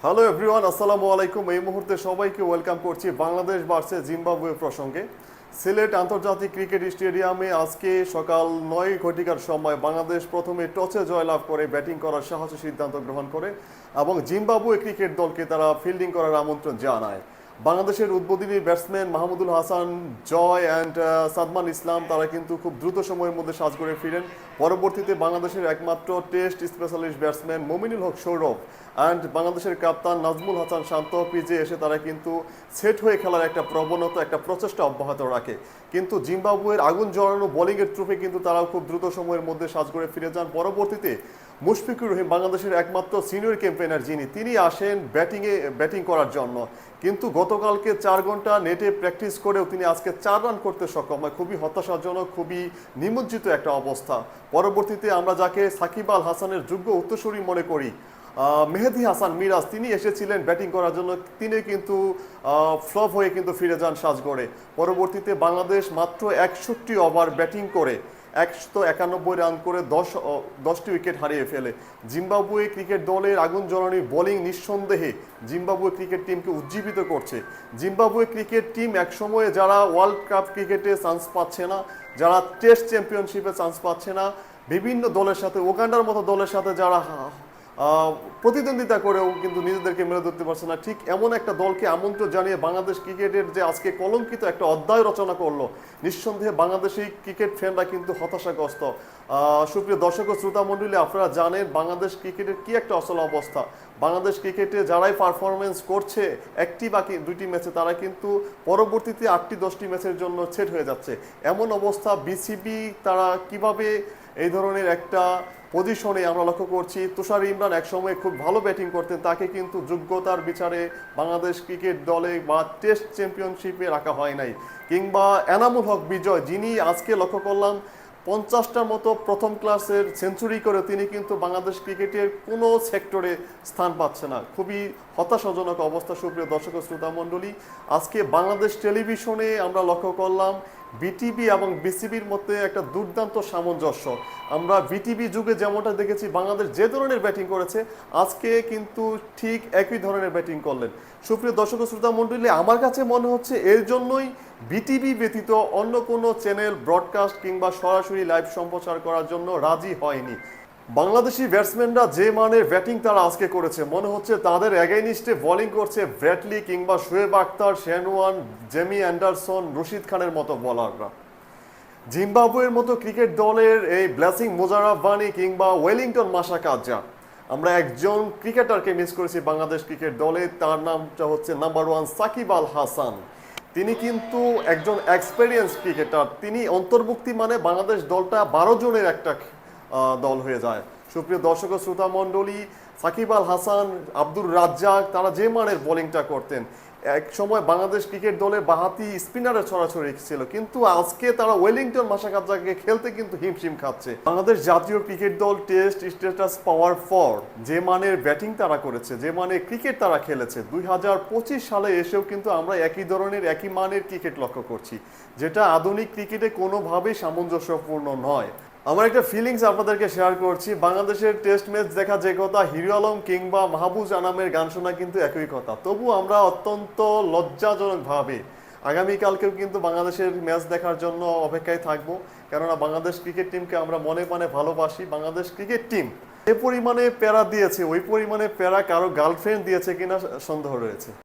Hello everyone, আসসালামু আলাইকুম। এই মুহূর্তে সবাইকে ওয়েলকাম করছি বাংলাদেশ ভার্সেস জিম্বাবুয়ে প্রসঙ্গে। সিলেট আন্তর্জাতিক ক্রিকেট স্টেডিয়ামে আজকে সকাল 9 ঘটিকার সময় বাংলাদেশ প্রথমে টসে জয়লাভ করে ব্যাটিং করার সাহসী সিদ্ধান্ত গ্রহণ করে এবং জিম্বাবুয়ে ক্রিকেট দলকে তারা ফিল্ডিং করার আমন্ত্রণ জানায়। বাংলাদেশের উদ্বোধনী ব্যাটসম্যান মাহমুদুল হাসান জয় অ্যান্ড সাদমান ইসলাম তারা কিন্তু খুব দ্রুত সময়ের মধ্যে সাজ করে ফিরেন। পরবর্তীতে বাংলাদেশের একমাত্র test specialist batsman Mominul Haque Sourav and বাংলাদেশের কাপ্তান নাজমুল হাসান শান্ত পিচে এসে তারা কিন্তু সেট হয়ে খেলার একটা প্রবণতা, একটা প্রচেষ্টা অব্যাহত রাখে। কিন্তু জিম্বাবুয়ের আগুন জ্বালানো বোলিংয়ের ট্রুপে কিন্তু তারাও খুব দ্রুত সময়ের মধ্যে সাজ করে ফিরে যান। পরবর্তীতে মুশফিকুর রহিম বাংলাদেশের একমাত্র সিনিয়র ক্যাম্পেইনার তিনি আসেন ব্যাটিং করার জন্য। কিন্তু গতকালকে 4 ঘন্টা নেটে প্র্যাকটিস করেও তিনি আজকে 4 রান করতে সক্ষম হয়। খুবই হতাশাজনক, খুবই নিমজ্জিত একটা অবস্থা। পরবর্তীতে আমরা যাকে সাকিব আল হাসানের যোগ্য উত্তরসূরি মনে করি, মেহেদী হাসান মিরাজ, তিনি এসেছিলেন ব্যাটিং করার জন্য, তিনি কিন্তু ফ্লপ হয়ে কিন্তু ফিরে যান সাজগড়ে। পরবর্তীতে বাংলাদেশ মাত্র 61 ওভার ব্যাটিং করে 191 রান করে 10টি উইকেট হারিয়ে ফেলে। জিম্বাবুয়ে ক্রিকেট দলের আগুন জ্বালানি বোলিং নিঃসন্দেহে জিম্বাবুয়ে ক্রিকেট টিমকে উজ্জীবিত করছে। জিম্বাবুয়ে ক্রিকেট টিম একসময়ে যারা ওয়ার্ল্ড কাপ ক্রিকেটে চান্স পাচ্ছে না, যারা টেস্ট চ্যাম্পিয়নশিপে চান্স পাচ্ছে না, বিভিন্ন দলের সাথে, ওগান্ডার মতো দলের সাথে যারা প্রতিদ্বন্দ্বিতা করেও কিন্তু নিজেদেরকে মেলে ধরতে পারছে না, ঠিক এমন একটা দলকে আমন্ত্রণ জানিয়ে বাংলাদেশ ক্রিকেটের যে আজকে কলঙ্কিত একটা অধ্যায় রচনা করলো, নিঃসন্দেহে বাংলাদেশি ক্রিকেট ফ্যানরা কিন্তু হতাশাগ্রস্ত। সুপ্রিয় দর্শক ও শ্রোতা মণ্ডলী, আপনারা জানেন বাংলাদেশ ক্রিকেটের কি একটা আসল অবস্থা। বাংলাদেশ ক্রিকেটে যারাই পারফরমেন্স করছে একটি বাকি 2টি ম্যাচে, তারা কিন্তু পরবর্তীতে 8টি 10টি ম্যাচের জন্য সেট হয়ে যাচ্ছে। এমন অবস্থা বিসিবি তারা কিভাবে এই ধরনের একটা পজিশনে আমরা লক্ষ্য করছি। তুষার ইমরান একসময় খুব ভালো ব্যাটিং করতেন, তাকে কিন্তু যোগ্যতার বিচারে বাংলাদেশ ক্রিকেট দলে বা টেস্ট চ্যাম্পিয়নশিপে রাখা হয় নাই। কিংবা এনামুল হক বিজয়, যিনি আজকে লক্ষ্য করলাম 50টার মতো প্রথম ক্লাসের সেঞ্চুরি করে তিনি কিন্তু বাংলাদেশ ক্রিকেটের কোনো সেক্টরে স্থান পাচ্ছে না। খুবই হতাশাজনক অবস্থা। সুপ্রিয় দর্শক ও শ্রোতা মণ্ডলী, আজকে বাংলাদেশ টেলিভিশনে আমরা লক্ষ্য করলাম বিটিভি এবং বিসিবির মধ্যে একটা দুর্দান্ত সামঞ্জস্য। আমরা বিটিভি যুগে যেমনটা দেখেছি বাংলাদেশ যে ধরনের ব্যাটিং করেছে, আজকে কিন্তু ঠিক একই ধরনের ব্যাটিং করলেন। সুপ্রিয় দর্শক ও শ্রোতা মণ্ডলী, আমার কাছে মনে হচ্ছে এর জন্যই বিটিভি ব্যতীত অন্য কোনো চ্যানেল ব্রডকাস্ট কিংবা সরাসরি লাইভ সম্প্রচার করার জন্য রাজি হয়নি। বাংলাদেশি ব্যাটসম্যানরা যে মানের ব্যাটিং তারা আজকে করেছে, মনে হচ্ছে তাদের এগেইনস্টে বোলিং করছে ব্র্যাডলি কিংবা শোয়েব আখতার, শেনওয়ান, জেমি অ্যান্ডারসন, রশিদ খানের মতো বোলাররা। জিম্বাবুয়ের মতো ক্রিকেট দলের এই ব্লেসিং মোজারাফ-বানি কিংবা ওয়েলিংটন মাসাকাদজা, আমরা একজন ক্রিকেটারকে মিস করেছি বাংলাদেশ ক্রিকেট দলে, তার নামটা হচ্ছে নাম্বার 1 সাকিব আল হাসান। তিনি কিন্তু একজন এক্সপেরিয়েন্স ক্রিকেটার, তিনি অন্তর্ভুক্তি মানে বাংলাদেশ দলটা 12 জনের একটা দল হয়ে যায়। সুপ্রিয় দর্শক ও শ্রোতা মণ্ডলী, সাকিব আল হাসান, আব্দুর রাজ্জাক, তারা যে মানের বোলিংটা করতেন, এক সময় বাংলাদেশ ক্রিকেট দলে বাহাতি স্পিনারের ছড়াছড়ি ছিল, কিন্তু আজকে তারা ওয়েলিংটন মাসাকাদজাকে খেলতে কিন্তু হিমশিম খাচ্ছে। বাংলাদেশ জাতীয় ক্রিকেট দল টেস্ট স্ট্যাটাস পাওয়ার পর যে মানের ব্যাটিং তারা করেছে, যে মানের ক্রিকেট তারা খেলেছে, 2025 সালে এসেও কিন্তু আমরা একই ধরনের একই মানের ক্রিকেট লক্ষ্য করছি, যেটা আধুনিক ক্রিকেটে কোনোভাবেই সামঞ্জস্যপূর্ণ নয়। আমার একটা ফিলিংস আপনাদেরকে শেয়ার করছি। বাংলাদেশের টেস্ট ম্যাচ দেখা যে কথা, হিরো আলম কিংবা মাহবুজ আনামের গান শোনা কিন্তু একই কথা। তবু আমরা অত্যন্ত লজ্জাজনকভাবে আগামীকালকেও কিন্তু বাংলাদেশের ম্যাচ দেখার জন্য অপেক্ষায় থাকবো, কেননা বাংলাদেশ ক্রিকেট টিমকে আমরা মনে প্রাণে ভালোবাসি। বাংলাদেশ ক্রিকেট টিম যে পরিমাণে প্যারা দিয়েছে, ওই পরিমাণে প্যারা কারো গার্লফ্রেন্ড দিয়েছে কিনা সন্দেহ রয়েছে।